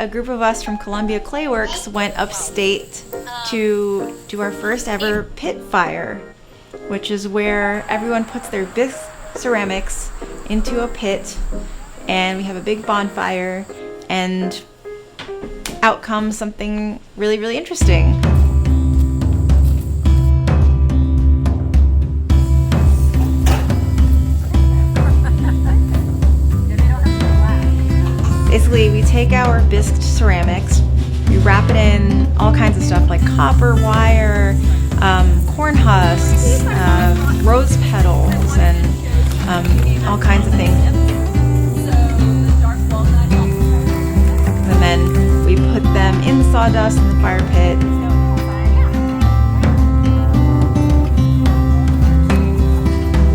a group of us from Columbia Clayworks went upstate to do our first ever pit fire, which is where everyone puts their bisque ceramics into a pit and we have a big bonfire and out comes something really, really interesting. Basically, we take our bisque ceramics, we wrap it in all kinds of stuff like copper wire, corn husks, rose petals, and all kinds of things. And then we put them in sawdust in the fire pit.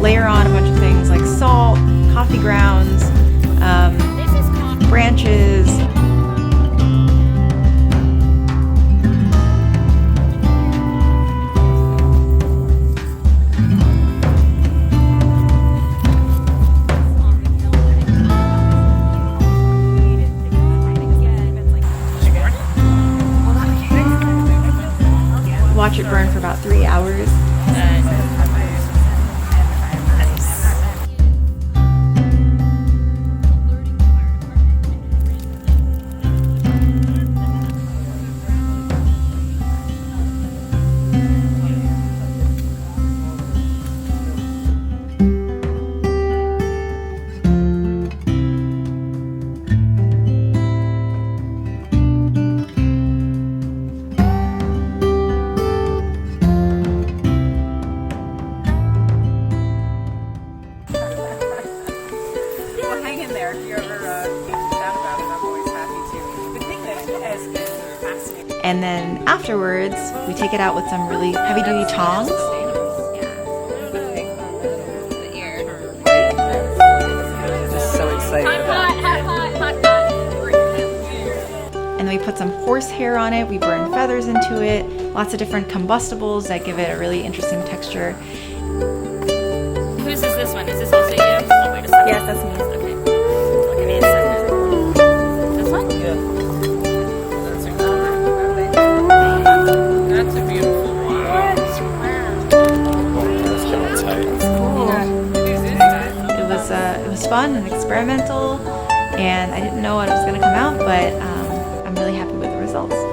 Layer on a bunch of things like salt, coffee grounds, branches. Watch it burn for about 3 hours. And then afterwards, we take it out with some really heavy-duty tongs. Just so excited. And then we put some horsehair on it. We burn feathers into it. Lots of different combustibles that give it a really interesting texture. Whose is this one? Is this also you? Oh, wait a second. Yes, that's me. Okay. Give me a second. This one? Yeah. That's a beautiful one. It was fun and experimental, and I didn't know what was going to come out, but I'm really happy with the results.